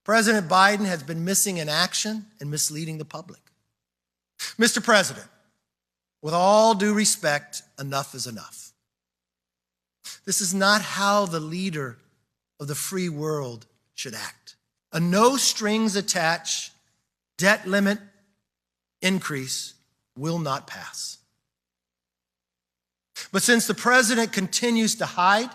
President Biden has been missing in action and misleading the public. Mr. President, with all due respect, enough is enough. This is not how the leader of the free world should act. A no strings attached debt limit increase will not pass. But since the president continues to hide,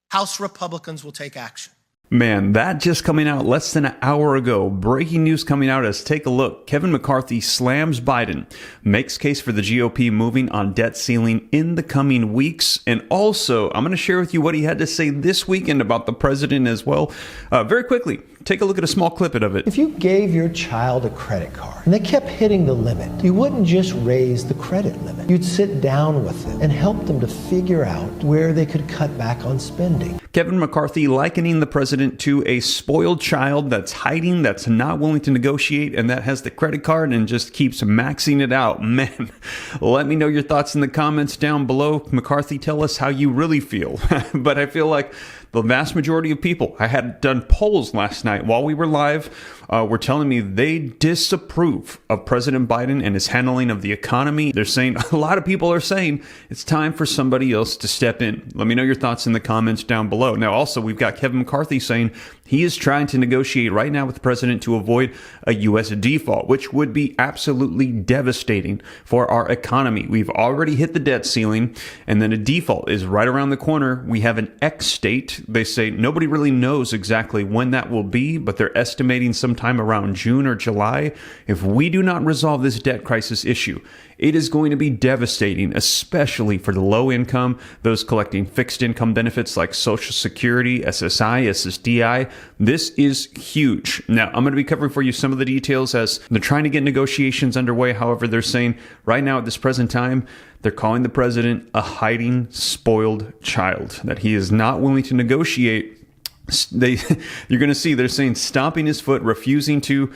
House Republicans will take action. Man, that just coming out less than an hour ago. Breaking news coming out as take a look. Kevin McCarthy slams Biden, makes case for the GOP moving on debt ceiling in the coming weeks. And also, I'm going to share with you what he had to say this weekend about the president as well. Very quickly, take a look at a small clip of it. If you gave your child a credit card and they kept hitting the limit, you wouldn't just raise the credit limit. You'd sit down with them and help them to figure out where they could cut back on spending. Kevin McCarthy likening the president to a spoiled child that's hiding, that's not willing to negotiate, and that has the credit card and just keeps maxing it out. Man, let me know your thoughts in the comments down below. McCarthy, tell us how you really feel. But I feel like the vast majority of people, I had done polls last night while we were live, were telling me they disapprove of President Biden and his handling of the economy. They're saying, a lot of people are saying it's time for somebody else to step in. Let me know your thoughts in the comments down below. Now, also, we've got Kevin McCarthy saying he is trying to negotiate right now with the president to avoid a U.S. default, which would be absolutely devastating for our economy. We've already hit the debt ceiling, and then a default is right around the corner. We have an X date. They say nobody really knows exactly when that will be, but they're estimating sometime around June or July. If we do not resolve this debt crisis issue, it is going to be devastating, especially for the low income, those collecting fixed income benefits like Social Security, SSI, SSDI. This is huge. Now, I'm going to be covering for you some of the details as they're trying to get negotiations underway. However, they're saying right now at this present time, they're calling the president a hiding, spoiled child, that he is not willing to negotiate. You're going to see they're saying stomping his foot, refusing to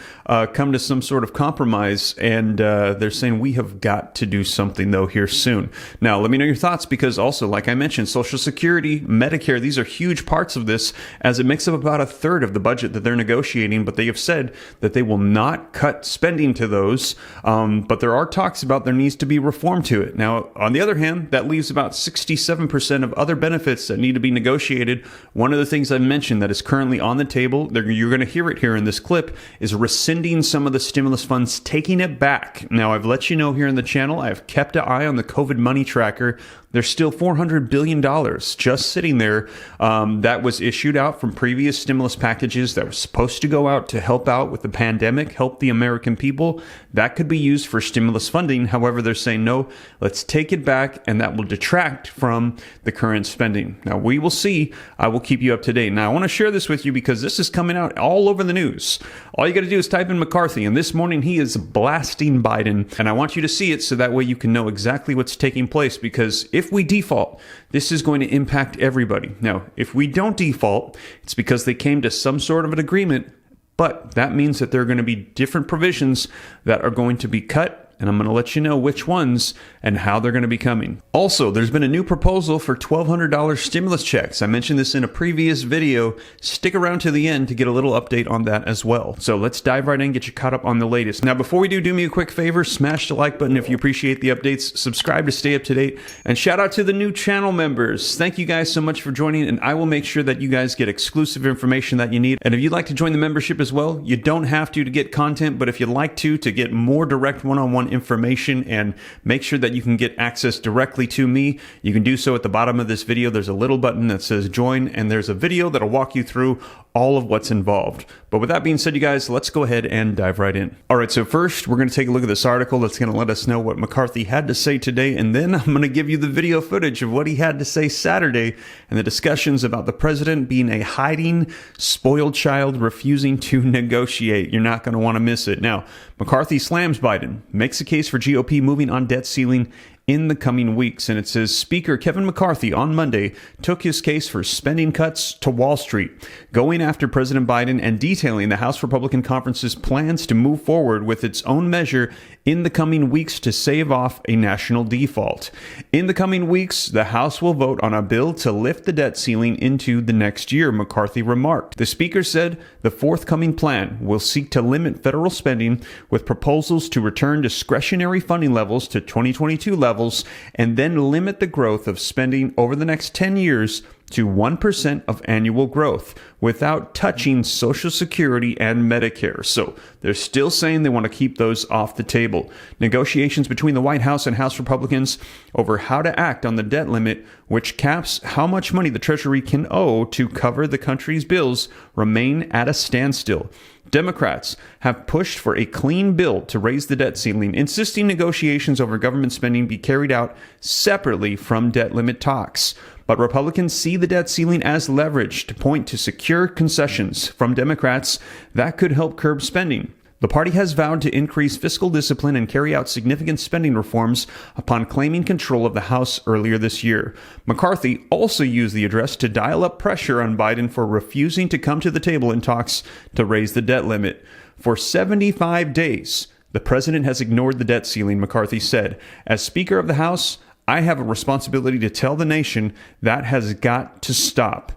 come to some sort of compromise, and they're saying we have got to do something though here soon. Now, let me know your thoughts, because also, like I mentioned, Social Security, Medicare, these are huge parts of this, as it makes up about a third of the budget that they're negotiating. But they have said that they will not cut spending to those, but there are talks about there needs to be reform to it. Now, on the other hand, that leaves about 67% of other benefits that need to be negotiated. One of the things I mentioned that is currently on the table, you're going to hear it here in this clip, is rescinding some of the stimulus funds, taking it back. Now, I've let you know here in the channel, I've kept an eye on the COVID money tracker. There's still $400 billion just sitting there that was issued out from previous stimulus packages that were supposed to go out to help out with the pandemic, help the American people. That could be used for stimulus funding. However, they're saying, no, let's take it back, and that will detract from the current spending. Now, we will see. I will keep you up to date. Now, I want to share this with you because this is coming out all over the news. All you got to do is type in McCarthy, and this morning he is blasting Biden, and I want you to see it so that way you can know exactly what's taking place, because if we default, this is going to impact everybody. Now, if we don't default, it's because they came to some sort of an agreement, but that means that there are going to be different provisions that are going to be cut, and I'm going to let you know which ones and how they're going to be coming. Also, there's been a new proposal for $1,200 stimulus checks. I mentioned this in a previous video. Stick around to the end to get a little update on that as well. So let's dive right in, get you caught up on the latest. Now, before we do me a quick favor, smash the like button if you appreciate the updates, subscribe to stay up to date, and shout out to the new channel members. Thank you guys so much for joining, and I will make sure that you guys get exclusive information that you need. And if you'd like to join the membership as well, you don't have to get content, but if you'd like to get more direct one-on-one information and make sure that you can get access directly to me, you can do so at the bottom of this video. There's a little button that says join, and there's a video that'll walk you through all of what's involved. But with that being said, you guys, let's go ahead and dive right in. All right, so first, we're going to take a look at this article that's going to let us know what McCarthy had to say today, and then I'm going to give you the video footage of what he had to say Saturday and the discussions about the president being a hiding, spoiled child refusing to negotiate. You're not going to want to miss it. Now, McCarthy slams Biden, makes a case for GOP moving on debt ceiling in the coming weeks. And it says Speaker Kevin McCarthy on Monday took his case for spending cuts to Wall Street, going after President Biden and detailing the House Republican Conference's plans to move forward with its own measure in the coming weeks to save off a national default. In the coming weeks, the House will vote on a bill to lift the debt ceiling into the next year, McCarthy remarked. The Speaker said the forthcoming plan will seek to limit federal spending with proposals to return discretionary funding levels to 2022 levels and then limit the growth of spending over the next 10 years to 1% of annual growth without touching Social Security and Medicare. So they're still saying they want to keep those off the table. Negotiations between the White House and House Republicans over how to act on the debt limit, which caps how much money the Treasury can owe to cover the country's bills, remain at a standstill. Democrats have pushed for a clean bill to raise the debt ceiling, insisting negotiations over government spending be carried out separately from debt limit talks. But Republicans see the debt ceiling as leverage to point to secure concessions from Democrats that could help curb spending. The party has vowed to increase fiscal discipline and carry out significant spending reforms upon claiming control of the House earlier this year. McCarthy also used the address to dial up pressure on Biden for refusing to come to the table in talks to raise the debt limit. For 75 days, the president has ignored the debt ceiling, McCarthy said. As Speaker of the House, I have a responsibility to tell the nation that has got to stop.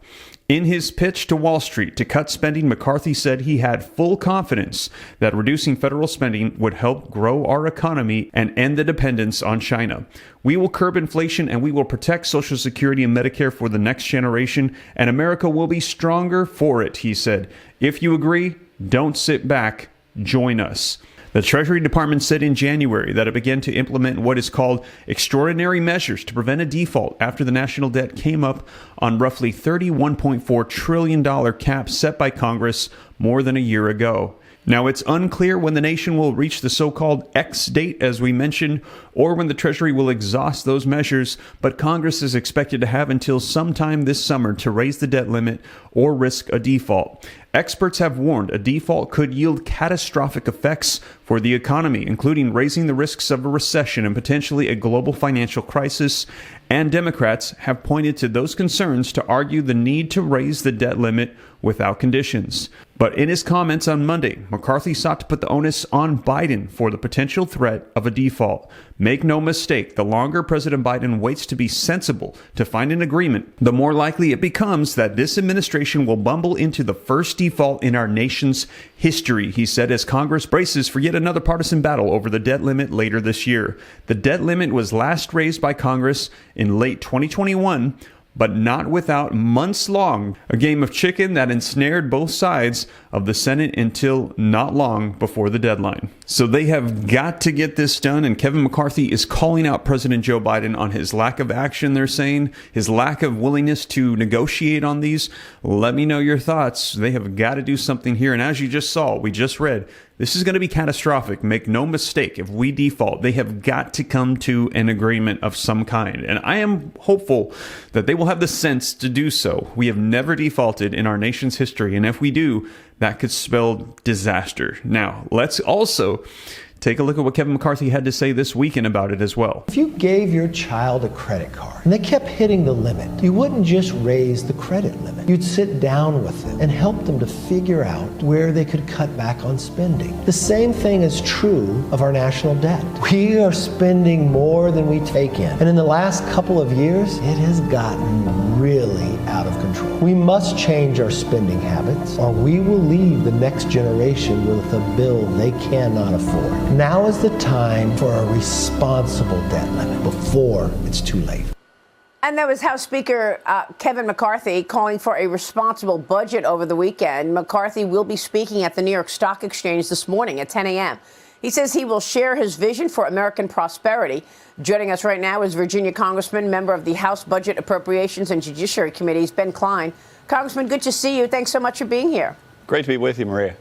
In his pitch to Wall Street to cut spending, McCarthy said he had full confidence that reducing federal spending would help grow our economy and end the dependence on China. We will curb inflation and we will protect Social Security and Medicare for the next generation, and America will be stronger for it, he said. If you agree, don't sit back, join us. The Treasury Department said in January that it began to implement what is called extraordinary measures to prevent a default after the national debt came up on roughly $31.4 trillion cap set by Congress more than a year ago. Now, it's unclear when the nation will reach the so-called X date, as we mentioned, or when the Treasury will exhaust those measures, but Congress is expected to have until sometime this summer to raise the debt limit or risk a default. Experts have warned a default could yield catastrophic effects for the economy, including raising the risks of a recession and potentially a global financial crisis, and Democrats have pointed to those concerns to argue the need to raise the debt limit without conditions. But in his comments on Monday, McCarthy sought to put the onus on Biden for the potential threat of a default. Make no mistake, the longer President Biden waits to be sensible to find an agreement, the more likely it becomes that this administration will bumble into the first default in our nation's history, he said, as Congress braces for yet another partisan battle over the debt limit later this year. The debt limit was last raised by Congress in late 2021, but not without months-long a game of chicken that ensnared both sides of the Senate until not long before the deadline. So they have got to get this done, and Kevin McCarthy is calling out President Joe Biden on his lack of action, they're saying, his lack of willingness to negotiate on these. Let me know your thoughts. They have got to do something here, and as you just saw, we just read, this is going to be catastrophic. Make no mistake. If we default, they have got to come to an agreement of some kind. And I am hopeful that they will have the sense to do so. We have never defaulted in our nation's history. And if we do, that could spell disaster. Now, let's also take a look at what Kevin McCarthy had to say this weekend about it as well. If you gave your child a credit card and they kept hitting the limit, you wouldn't just raise the credit limit. You'd sit down with them and help them to figure out where they could cut back on spending. The same thing is true of our national debt. We are spending more than we take in. And in the last couple of years, it has gotten really out of control. We must change our spending habits, or we will leave the next generation with a bill they cannot afford. Now is the time for a responsible debt limit before it's too late. And that was House Speaker Kevin McCarthy calling for a responsible budget over the weekend. McCarthy will be speaking at the New York Stock Exchange this morning at 10 a.m. He says he will share his vision for American prosperity. Joining us right now is Virginia Congressman, member of the House Budget Appropriations and Judiciary Committees, Ben Cline. Congressman, good to see you. Thanks so much for being here. Great to be with you, Maria.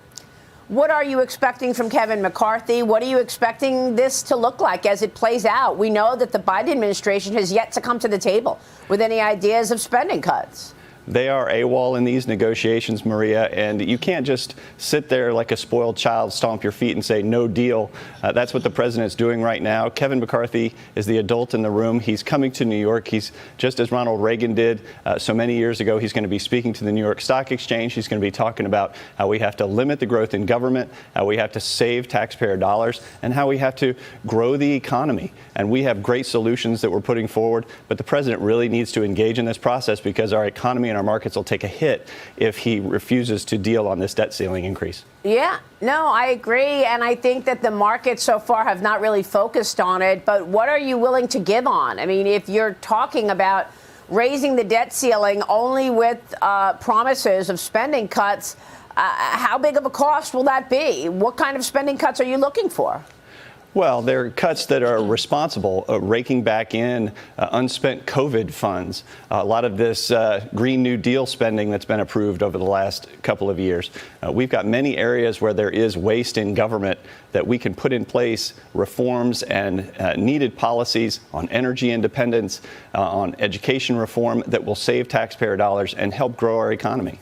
What are you expecting from Kevin McCarthy? What are you expecting this to look like as it plays out? We know that the Biden administration has yet to come to the table with any ideas of spending cuts. They are AWOL in these negotiations, Maria, and you can't just sit there like a spoiled child, stomp your feet and say no deal. That's what the president's doing right now. Kevin McCarthy is the adult in the room. He's coming to New York. He's just as Ronald Reagan did so many years ago. He's going to be speaking to the New York Stock Exchange. He's going to be talking about how we have to limit the growth in government, how we have to save taxpayer dollars, and how we have to grow the economy. And we have great solutions that we're putting forward, but the president really needs to engage in this process because our economy and our markets will take a hit if he refuses to deal on this debt ceiling increase. Yeah, no, I agree. And I think that the markets so far have not really focused on it. But what are you willing to give on? I mean, if you're talking about raising the debt ceiling only with promises of spending cuts, how big of a cost will that be? What kind of spending cuts are you looking for? Well, there are cuts that are responsible, raking back in unspent COVID funds, a lot of this Green New Deal spending that's been approved over the last couple of years. We've got many areas where there is waste in government that we can put in place reforms and needed policies on energy independence, on education reform that will save taxpayer dollars and help grow our economy.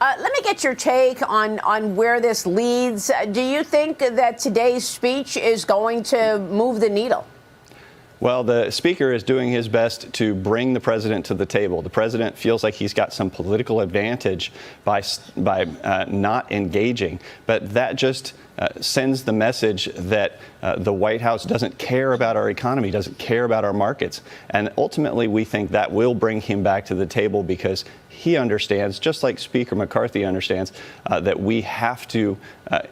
Let me get your take on where this leads. Do you think that today's speech is going to move the needle? Well, the speaker is doing his best to bring the president to the table. The president feels like he's got some political advantage by not engaging, but that just sends the message that the White House doesn't care about our economy, doesn't care about our markets. And ultimately, we think that will bring him back to the table because he understands, just like Speaker McCarthy understands, that we have to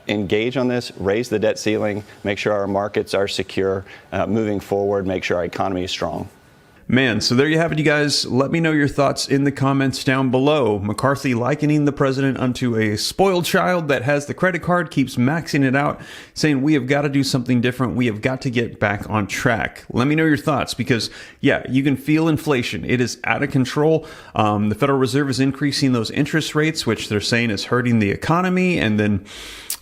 engage on this, raise the debt ceiling, make sure our markets are secure moving forward, make sure our economy is strong. Man, so there you have it, you guys. Let me know your thoughts in the comments down below. McCarthy likening the president unto a spoiled child that has the credit card, keeps maxing it out, saying we have got to do something different. We have got to get back on track. Let me know your thoughts because, yeah, you can feel inflation. It is out of control. The Federal Reserve is increasing those interest rates, which they're saying is hurting the economy. And then,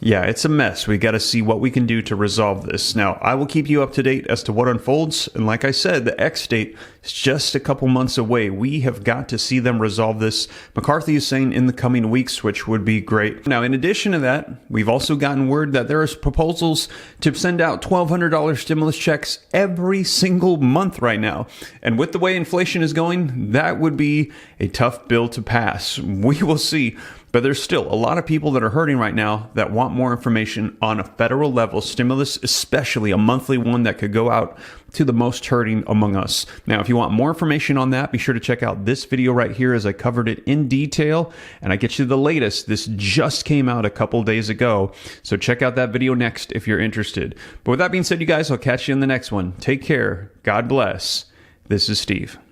yeah, it's a mess. We got to see what we can do to resolve this. Now, I will keep you up to date as to what unfolds. And like I said, the X date is just a couple months away. We have got to see them resolve this. McCarthy is saying in the coming weeks, which would be great. Now, in addition to that, we've also gotten word that there is proposals to send out $1,200 stimulus checks every single month right now. And with the way inflation is going, that would be a tough bill to pass. We will see. But there's still a lot of people that are hurting right now that want more information on a federal level stimulus, especially a monthly one that could go out to the most hurting among us. Now, if you want more information on that, be sure to check out this video right here as I covered it in detail and I get you the latest. This just came out a couple days ago. So check out that video next if you're interested. But with that being said, you guys, I'll catch you in the next one. Take care. God bless. This is Steve.